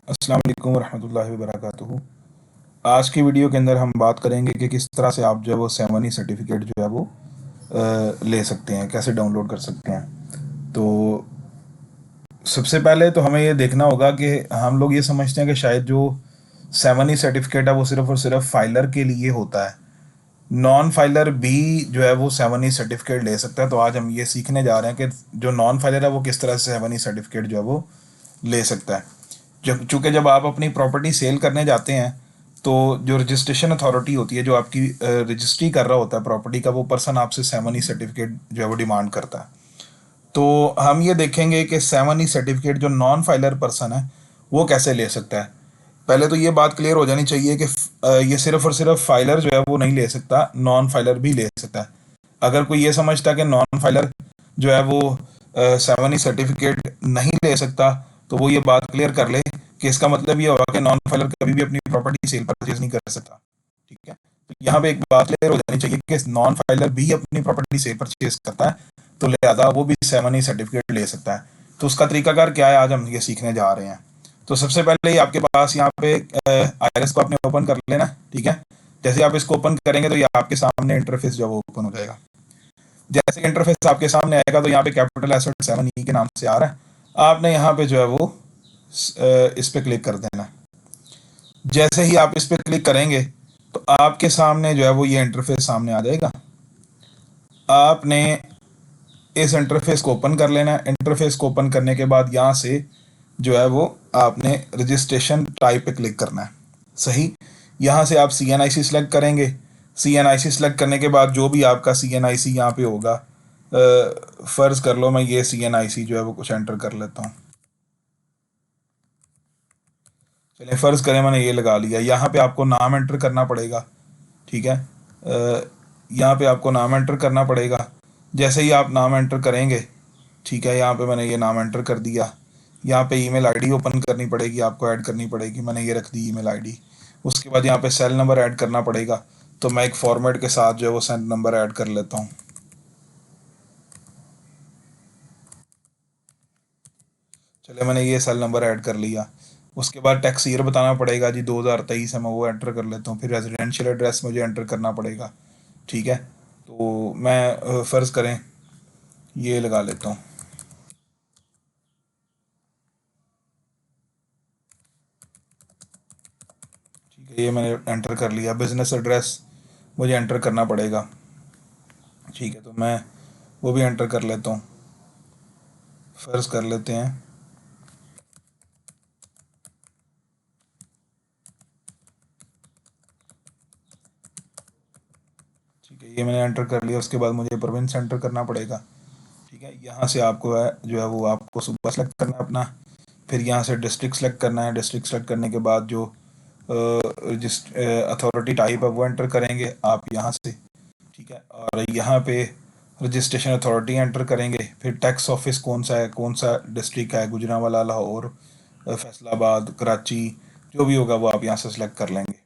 अस्सलाम वालेकुम रहमतुल्लाहि व बरकातुहू। आज की वीडियो के अंदर हम बात करेंगे कि किस तरह से आप जो है वो सेवन ई सर्टिफिकेट जो है वो ले सकते हैं, कैसे डाउनलोड कर सकते हैं। तो सबसे पहले तो हमें ये देखना होगा कि हम लोग ये समझते हैं कि शायद जो सेवन ई सर्टिफिकेट है वो सिर्फ और सिर्फ फाइलर के लिए होता है। नॉन फाइलर भी जो है वो सेवन ई सर्टिफिकेट ले सकता है। तो आज हम ये सीखने जा रहे हैं कि जो नॉन फाइलर है वो किस तरह से सेवन ई सर्टिफिकेट जो है वो ले सकता है। जब चूँकि जब आप अपनी प्रॉपर्टी सेल करने जाते हैं तो जो रजिस्ट्रेशन अथॉरिटी होती है, जो आपकी रजिस्ट्री कर रहा होता है प्रॉपर्टी का, वो पर्सन आपसे सेवन ई सर्टिफिकेट जो है वो डिमांड करता है। तो हम ये देखेंगे कि सेवन ई सर्टिफिकेट जो नॉन फाइलर पर्सन है वो कैसे ले सकता है। पहले तो ये बात क्लियर हो जानी चाहिए कि ये सिर्फ और सिर्फ फाइलर जो है वो नहीं ले सकता, नॉन फाइलर भी ले सकता है। अगर कोई ये समझता है कि नॉन फाइलर जो है वो सेवन ई सर्टिफिकेट नहीं ले सकता, तो वो ये बात क्लियर कर ले कि इसका मतलब ये होगा कि नॉन फाइलर कभी भी अपनी प्रॉपर्टी सेल परचेज नहीं कर सकता। ठीक है, तो यहाँ पे एक बात क्लियर हो जानी चाहिए कि नॉन फाइलर भी अपनी प्रॉपर्टी सेल परचेज करता है, तो लिहाजा वो भी सेवन ई सर्टिफिकेट ले सकता है। तो उसका तरीकाकार क्या है, आज हम ये सीखने जा रहे हैं। तो सबसे पहले ही आपके पास यहाँ पे आईआरएस को आपने ओपन कर लेना। ठीक है, जैसे आप इसको ओपन करेंगे तो ये आपके सामने इंटरफेस जो है वो ओपन हो जाएगा। जैसे इंटरफेस आपके सामने आएगा तो यहाँ पे कैपिटल एसेट सेवन ई के नाम से आ रहा है। आपने यहाँ पे जो है वो इस पे क्लिक कर देना। जैसे ही आप इस पे क्लिक करेंगे तो आपके सामने जो है वो ये इंटरफेस सामने आ जाएगा। आपने इस इंटरफेस को ओपन कर लेना है। इंटरफेस को ओपन करने के बाद यहाँ से जो है वो आपने रजिस्ट्रेशन टाइप पे क्लिक करना है। सही, यहाँ से आप सी एन आई सी सेलेक्ट करेंगे। सी एन आई सी सेलेक्ट करने के बाद जो भी आपका सी एन आई सी यहाँ पे होगा, फ़र्ज़ कर लो मैं ये सी एन आई सी जो है वो कुछ एंटर कर लेता हूँ। चलिए फ़र्ज़ करें मैंने ये लगा लिया। यहाँ पे आपको नाम एंटर करना पड़ेगा। ठीक है, यहाँ पे आपको नाम एंटर करना पड़ेगा। जैसे ही आप नाम एंटर करेंगे, ठीक है, यहाँ पे मैंने ये नाम एंटर कर दिया। यहाँ पे ईमेल आईडी ओपन करनी पड़ेगी, आपको ऐड करनी पड़ेगी। मैंने ये रख दी ईमेल आईडी। उसके बाद यहाँ पे सेल नंबर ऐड करना पड़ेगा। तो मैं एक फॉर्मेट के साथ जो है वो सेल नंबर ऐड कर लेता हूँ। चलिए मैंने ये सेल नंबर ऐड कर लिया। उसके बाद टैक्स ईयर बताना पड़ेगा जी, 2023 है, मैं वो एंटर कर लेता हूँ। फिर रेजिडेंशियल एड्रेस मुझे एंटर करना पड़ेगा। ठीक है, तो मैं फ़र्ज़ करें ये लगा लेता हूँ। ठीक है, ये मैंने एंटर कर लिया। बिज़नेस एड्रेस मुझे एंटर करना पड़ेगा। ठीक है, तो मैं वो भी एंटर कर लेता हूँ। फ़र्ज़ कर लेते हैं ठीक है, ये मैंने एंटर कर लिया। उसके बाद मुझे प्रोविंस एंटर करना पड़ेगा। ठीक है, यहाँ से आपको है जो है वो आपको सूबा सेलेक्ट करना है अपना। फिर यहाँ से डिस्ट्रिक्ट सेलेक्ट करना है। डिस्ट्रिक्ट सेलेक्ट करने के बाद जो अथॉरिटी टाइप है वो एंटर करेंगे आप यहाँ से। ठीक है, और यहाँ पे रजिस्ट्रेशन अथॉरिटी एंटर करेंगे। फिर टैक्स ऑफिस कौन सा है, कौन सा डिस्ट्रिक्ट है, गुजरांवाला, लाहौर, फैसलाबाद, कराची, जो भी होगा वो आप यहाँ से सेलेक्ट कर लेंगे।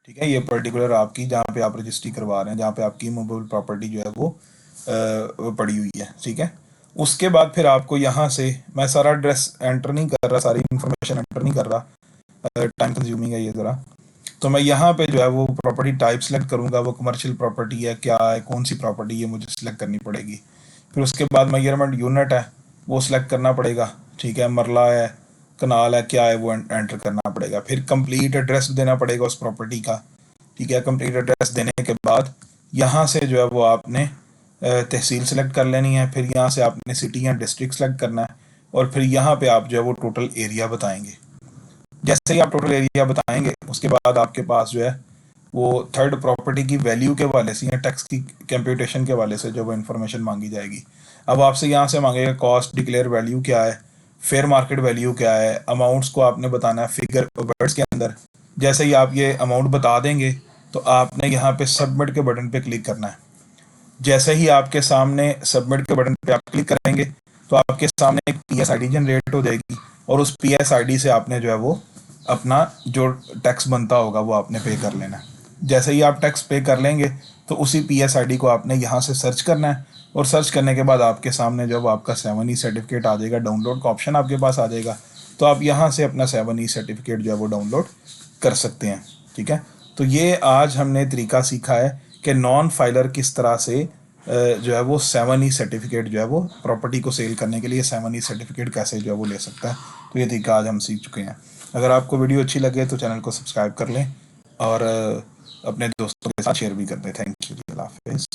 ठीक है, ये पर्टिकुलर आपकी जहाँ पे आप रजिस्ट्री करवा रहे हैं, जहाँ पे आपकी मूवेबल प्रॉपर्टी जो है वो पड़ी हुई है। ठीक है, उसके बाद फिर आपको यहाँ से, मैं सारा एड्रेस एंटर नहीं कर रहा, सारी इन्फॉर्मेशन एंटर नहीं कर रहा, टाइम कंज्यूमिंग है ये ज़रा। तो मैं यहाँ पे जो है वो प्रॉपर्टी टाइप सेलेक्ट करूँगा। वो कमर्शियल प्रॉपर्टी है, क्या है, कौन सी प्रॉपर्टी है, मुझे सेलेक्ट करनी पड़ेगी। फिर उसके बाद मेजरमेंट यूनिट है वो सिलेक्ट करना पड़ेगा। ठीक है, मरला है, कनाल है, क्या है, वो एंटर करना पड़ेगा। फिर कंप्लीट एड्रेस देना पड़ेगा उस प्रॉपर्टी का। ठीक है, कंप्लीट एड्रेस देने के बाद यहाँ से जो है वो आपने तहसील सेलेक्ट कर लेनी है। फिर यहाँ से आपने सिटी या डिस्ट्रिक्ट सेलेक्ट करना है। और फिर यहाँ पे आप जो है वो टोटल एरिया बताएंगे। जैसे ही आप टोटल एरिया बताएंगे उसके बाद आपके पास जो है वो थर्ड प्रॉपर्टी की वैल्यू के हवाले से या टैक्स की कंप्यूटेशन के हवाले से जो वो इन्फॉर्मेशन मांगी जाएगी। अब आपसे यहाँ से मांगेगा कॉस्ट डिक्लेयर वैल्यू क्या है, फेयर मार्केट वैल्यू क्या है, अमाउंट्स को आपने बताना है फिगर वर्ड्स के अंदर। जैसे ही आप ये अमाउंट बता देंगे तो आपने यहाँ पे सबमिट के बटन पे क्लिक करना है। जैसे ही आपके सामने सबमिट के बटन पे आप क्लिक करेंगे तो आपके सामने एक P S I D generate हो जाएगी, और उस पी एस आई डी से आपने जो है वो अपना जो टैक्स बनता होगा वो आपने पे कर लेना है। जैसे ही आप टैक्स पे कर लेंगे तो उसी पी एस आई डी को आपने यहाँ से सर्च करना है, और सर्च करने के बाद आपके सामने जब आपका सेवन ई सर्टिफिकेट आ जाएगा, डाउनलोड का ऑप्शन आपके पास आ जाएगा। तो आप यहाँ से अपना 7E सर्टिफिकेट जो है वो डाउनलोड कर सकते हैं। ठीक है, तो ये आज हमने तरीका सीखा है कि नॉन फाइलर किस तरह से जो है वो 7E सर्टिफिकेट जो है वो प्रॉपर्टी को सेल करने के लिए 7E सर्टिफिकेट कैसे जो है वो ले सकता है। तो ये तरीका आज हम सीख चुके हैं। अगर आपको वीडियो अच्छी लगे तो चैनल को सब्सक्राइब कर लें और अपने दोस्तों के साथ शेयर भी कर दें। थैंक यू, अल्लाह हाफिज़।